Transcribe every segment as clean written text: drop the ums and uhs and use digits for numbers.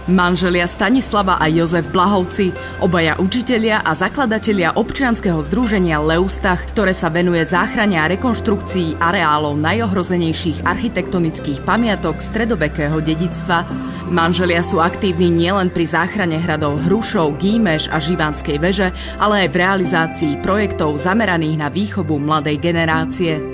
Manželia Stanislava a Jozef Blahovci, obaja učitelia a zakladatelia občianskeho združenia Leustach, ktoré sa venuje záchrane a rekonštrukcii areálov najohrozenejších architektonických pamiatok stredovekého dedičstva. Manželia sú aktívni nielen pri záchrane hradov Hrušov, Gímeš a Živanskej veže, ale aj v realizácii projektov zameraných na výchovu mladej generácie.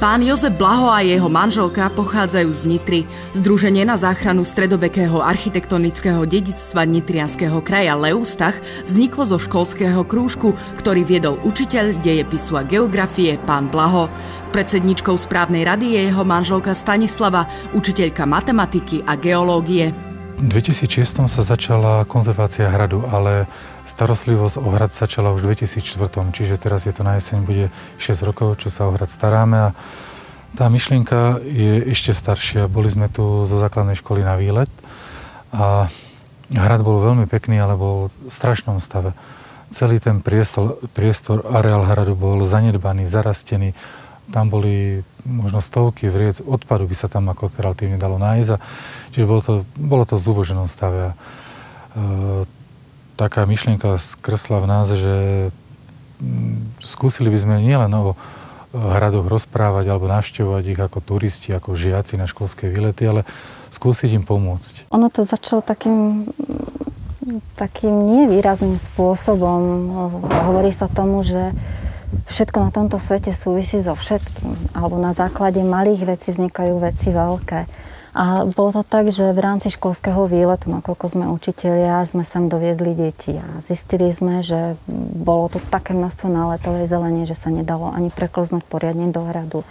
Pán Jozef Blaho a jeho manželka pochádzajú z Nitry. Združenie na záchranu stredovekého architektonického dedičstva Nitrianskeho kraja Leustach vzniklo zo školského krúžku, ktorý viedol učiteľ dejepisu a geografie pán Blaho. Predsedničkou správnej rady je jeho manželka Stanislava, učiteľka matematiky a geológie. V 2006 sa začala konzervácia hradu, ale starostlivosť o hrad začala už v 2004, čiže teraz je to na jeseň, bude 6 rokov, čo sa o hrad staráme a tá myšlienka je ešte staršia. Boli sme tu zo základnej školy na výlet a hrad bol veľmi pekný, ale bol v strašnom stave. Celý ten priestor areál hradu bol zanedbaný, zarastený. Tam boli možno stovky vriec odpadu, by sa tam ako relatívne dalo nájsť. Čiže bolo to v zuboženom stave. Taká myšlienka skresla v nás, že skúsili by sme nielen o hradoch rozprávať alebo navštevovať ich ako turisti, ako žiaci na školské výlety, ale skúsiť im pomôcť. Ono to začalo takým nevýrazným spôsobom. Hovorí sa tomu, že všetko na tomto svete súvisí so všetkým. Alebo na základe malých vecí vznikajú veci veľké. A bolo to tak, že v rámci školského výletu, nakoľko sme učitelia, sme sem doviedli deti a zistili sme, že bolo tu také množstvo náletovej zelene, že sa nedalo ani preklznúť poriadne do hradu.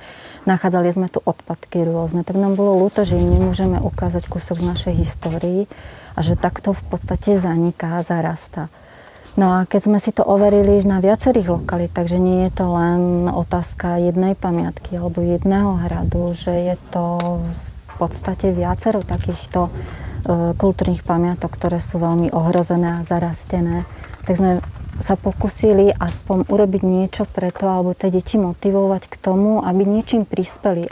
Nachádzali sme tu odpadky rôzne, tak nám bolo ľúto, že im nemôžeme ukázať kúsok z našej histórii a že takto v podstate zaniká a zarastá. No a keď sme si to overili na viacerých lokalitách, takže nie je to len otázka jednej pamiatky alebo jedného hradu, že je to v podstate viacero takýchto kultúrnych pamiatok, ktoré sú veľmi ohrozené a zarastené, tak sme sa pokúsili aspoň urobiť niečo preto, alebo tie deti motivovať k tomu, aby niečím prispeli,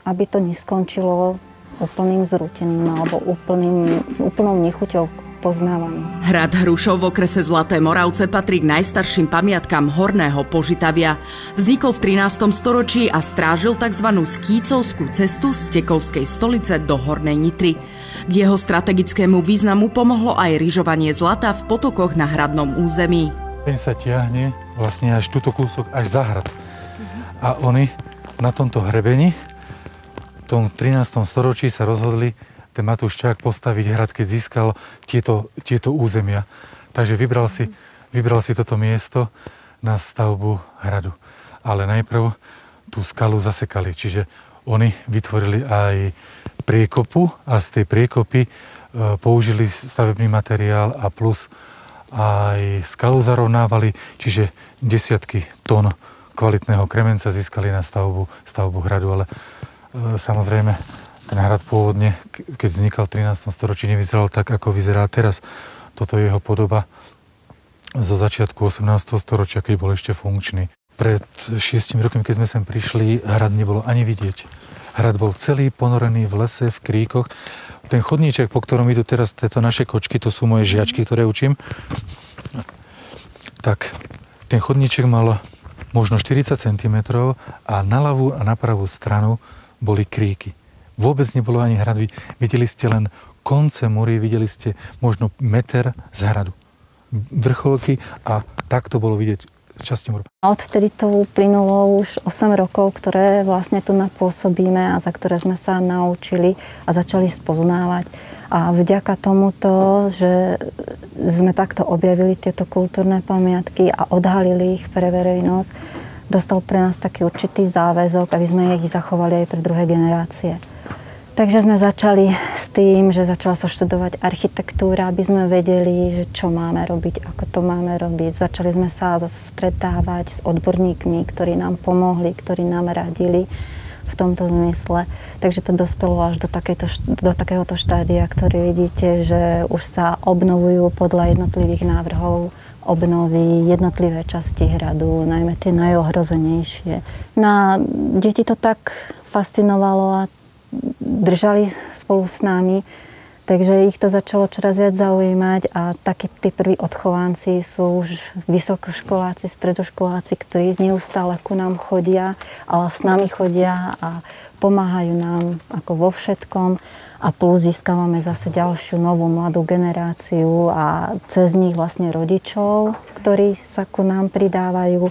aby to neskončilo úplným zrútením alebo úplnou nechuťou poznávania. Hrad Hrušov v okrese Zlaté Moravce patrí k najstarším pamiatkám horného Požitavia. Vznikol v 13. storočí a strážil tzv. Skícovskú cestu z Tekovskej stolice do Hornej Nitry. K jeho strategickému významu pomohlo aj ryžovanie zlata v potokoch na hradnom území. Ten sa tiahne vlastne až túto kúsok, až za hrad. A oni na tomto hrebení, v tom 13. storočí sa rozhodli ten Matúš Čák postaviť hrad, keď získal tieto územia. Takže vybral si toto miesto na stavbu hradu. Ale najprv tú skalu zasekali, čiže oni vytvorili aj priekopu a z tej priekopy použili stavebný materiál a plus aj skalu zarovnávali, čiže desiatky tón kvalitného kremenca získali na stavbu hradu, ale samozrejme ten hrad pôvodne, keď vznikal v 13. storočí, nevyzeral tak, ako vyzerá teraz. Toto je jeho podoba zo začiatku 18. storočia, keď bol ešte funkčný. Pred 6 rokmi, keď sme sem prišli, hrad nebolo ani vidieť. Hrad bol celý ponorený v lese, v kríkoch. Ten chodníček, po ktorom idú teraz tieto naše kočky, to sú moje žiačky, ktoré učím, tak ten chodníček mal možno 40 cm a na ľavú a na pravú stranu boli kríky. Vôbec nebolo ani hrad. Videli ste len konce múry, videli ste možno meter z hradu. Vrcholky a takto bolo vidieť časti múru. A odvtedy to uplynulo už 8 rokov, ktoré vlastne tu napôsobíme a za ktoré sme sa naučili a začali spoznávať. A vďaka tomuto, že sme takto objavili tieto kultúrne pamiatky a odhalili ich pre verejnosť, dostal pre nás taký určitý záväzok, aby sme ich zachovali aj pre druhé generácie. Takže sme začali s tým, že začala sa študovať architektúra, aby sme vedeli, že čo máme robiť, ako to máme robiť. Začali sme sa stretávať s odborníkmi, ktorí nám pomohli, ktorí nám radili v tomto zmysle. Takže to dospelo až do takéhoto štádia, ktoré vidíte, že už sa obnovujú podľa jednotlivých návrhov obnovy jednotlivé časti hradu, najmä tie najohrozenejšie. No, deti to tak fascinovalo a držali spolu s nami, Takže ich to začalo čoraz viac zaujímať a takí tí prví odchovanci sú už vysokoškoláci, stredoškoláci, ktorí neustále ku nám chodia, ale s nami chodia a pomáhajú nám ako vo všetkom. A plus získavame zase ďalšiu novú mladú generáciu a cez nich vlastne rodičov, ktorí sa ku nám pridávajú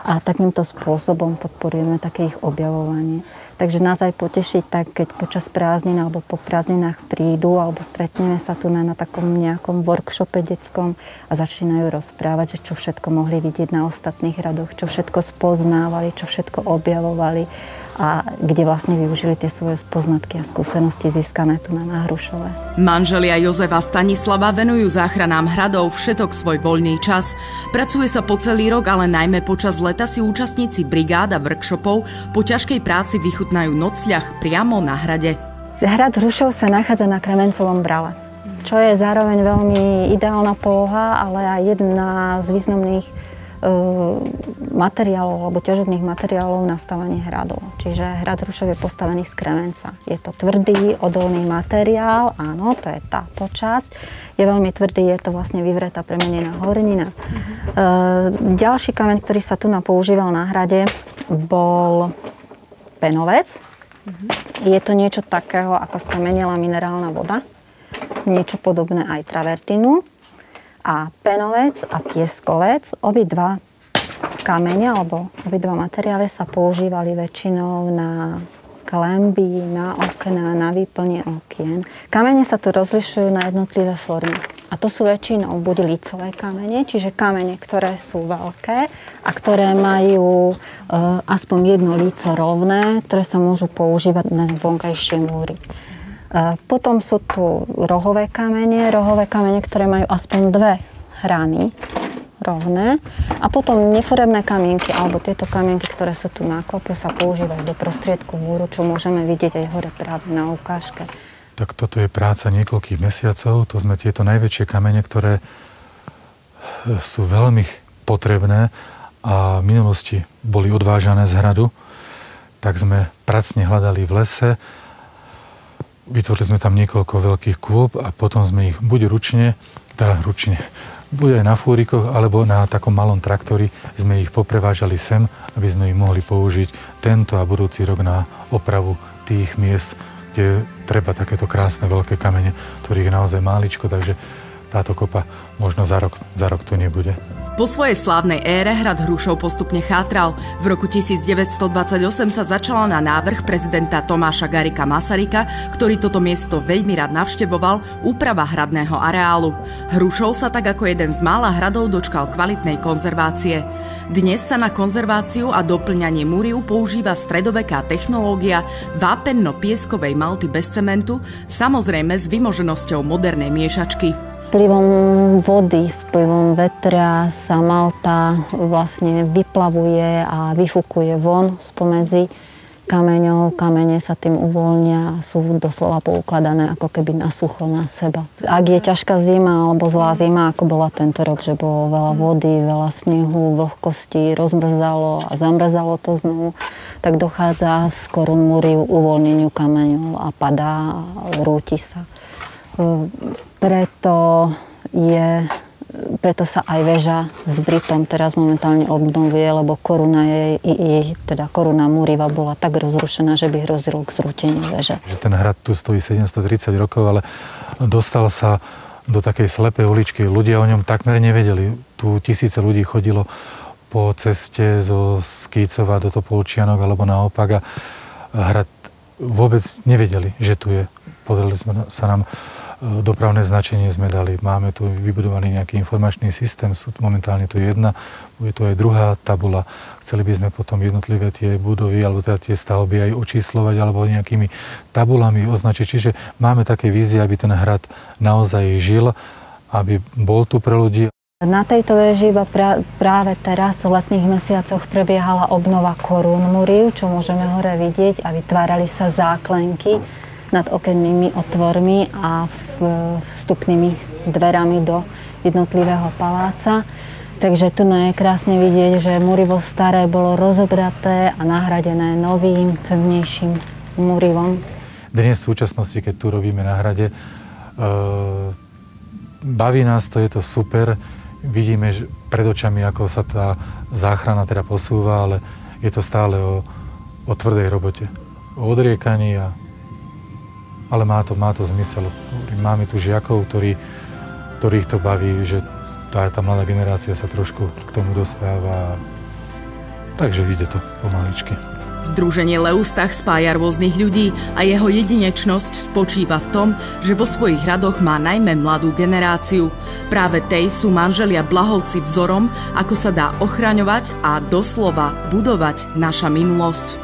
a takýmto spôsobom podporujeme také ich objavovanie. Takže nás aj poteší tak, keď počas prázdnin alebo po prázdninách prídu alebo stretneme sa tu na takom nejakom workshope detskom a začínajú rozprávať, že čo všetko mohli vidieť na ostatných radoch, čo všetko spoznávali, čo všetko objavovali a kde vlastne využili tie svoje poznatky a skúsenosti získané tu na Hrušove. Manželia Jozefa a Stanislava venujú záchranám hradov všetok svoj voľný čas. Pracuje sa po celý rok, ale najmä počas leta si účastníci brigád a workshopov po ťažkej práci vychutnajú nocľah priamo na hrade. Hrad Hrušov sa nachádza na Kremencovom brale, čo je zároveň veľmi ideálna poloha, ale aj jedna z významných materiálov alebo ťažobných materiálov na stavanie hradov. Čiže hrad Hrušov je postavený z kremenca. Je to tvrdý, odolný materiál, áno, to je táto časť. Je veľmi tvrdý, je to vlastne vyvretá, premenená hornina. Ďalší kameň, ktorý sa tu používal na hrade, bol penovec. Je to niečo takého, ako skamenelá minerálna voda. Niečo podobné aj travertinu. A penovec a pieskovec, obidva kamene alebo obidva materiály sa používali väčšinou na klenby, na okná, na výplne okien. Kamene sa tu rozlišujú na jednotlivé formy. A to sú väčšinou buď lícové kamene, čiže kamene, ktoré sú veľké a ktoré majú aspoň jedno líco rovné, ktoré sa môžu používať na vonkajšie múry. Potom sú tu rohové kamene, ktoré majú aspoň dve hrany rovné. A potom nefarebné kamienky, alebo tieto kamienky, ktoré sú tu na kopu, sa používajú do prostriedku múru, čo môžeme vidieť aj hore práve na ukážke. Tak toto je práca niekoľkých mesiacov. To sme tieto najväčšie kamene, ktoré sú veľmi potrebné a v minulosti boli odvážané z hradu. Tak sme pracne hľadali v lese. Vytvorili sme tam niekoľko veľkých kôp a potom sme ich buď ručne, buď aj na fúrikoch, alebo na takom malom traktori sme ich poprevážali sem, aby sme ich mohli použiť tento a budúci rok na opravu tých miest, kde treba takéto krásne veľké kamene, ktorých je naozaj máličko, takže táto kopa možno za rok tu nebude. Po svojej slávnej ére hrad Hrušov postupne chátral. V roku 1928 sa začala na návrh prezidenta Tomáša Garrigua Masaryka, ktorý toto miesto veľmi rád navštevoval, úprava hradného areálu. Hrušov sa tak ako jeden z mála hradov dočkal kvalitnej konzervácie. Dnes sa na konzerváciu a doplňanie múriu používa stredoveká technológia vápenno-pieskovej malty bez cementu, samozrejme s vymoženosťou modernej miešačky. Vplyvom vody, vplyvom vetra sa malta vlastne vyplavuje a vyfúkuje von spomedzi kameňov. Kamene sa tým uvoľnia a sú doslova poukladané ako keby na sucho na seba. Ak je ťažká zima alebo zlá zima, ako bola tento rok, že bolo veľa vody, veľa snehu, vlhkosti, rozmrzalo a zamrzalo to znovu, tak dochádza z korún múriu uvoľneniu kameňov a padá a rúti sa. Preto sa aj väža s Britom teraz momentálne obnovuje, lebo koruna múriva bola tak rozrušená, že by hrozilo k zrúteniu väže. Ten hrad tu stojí 730 rokov, ale dostal sa do takej slepej uličky. Ľudia o ňom takmer nevedeli. Tu tisíce ľudí chodilo po ceste zo Skýcova do Topolčianok alebo naopak a hrad vôbec nevedeli, že tu je. Podarili sa nám dopravné značenie sme dali. Máme tu vybudovaný nejaký informačný systém, momentálne tu jedna, bude tu aj druhá tabula. Chceli by sme potom jednotlivé tie budovy, alebo teda tie stavby aj očíslovať, alebo nejakými tabulami označiť. Čiže máme také vízie, aby ten hrad naozaj žil, aby bol tu pre ľudí. Na tejto veži iba práve teraz v letných mesiacoch prebiehala obnova korún múriv, čo môžeme hore vidieť, a vytvárali sa záklenky nad okennými otvormi a vstupnými dverami do jednotlivého paláca. Takže tu je krásne vidieť, že múrivo staré bolo rozobraté a nahradené novým, pevnejším múrivom. Dnes v súčasnosti, keď tu robíme na hrade, Baví nás to, je to super. Vidíme že pred očami, ako sa tá záchrana teda posúva, ale je to stále o tvrdej robote. O odriekaní, ale má to zmysel. Máme tu žiakov, ktorých to baví, že tá mladá generácia sa trošku k tomu dostáva. Takže ide to pomaličky. Združenie Leustach spája rôznych ľudí a jeho jedinečnosť spočíva v tom, že vo svojich radoch má najmä mladú generáciu. Práve tej sú manželia Blahovci vzorom, ako sa dá ochraňovať a doslova budovať naša minulosť.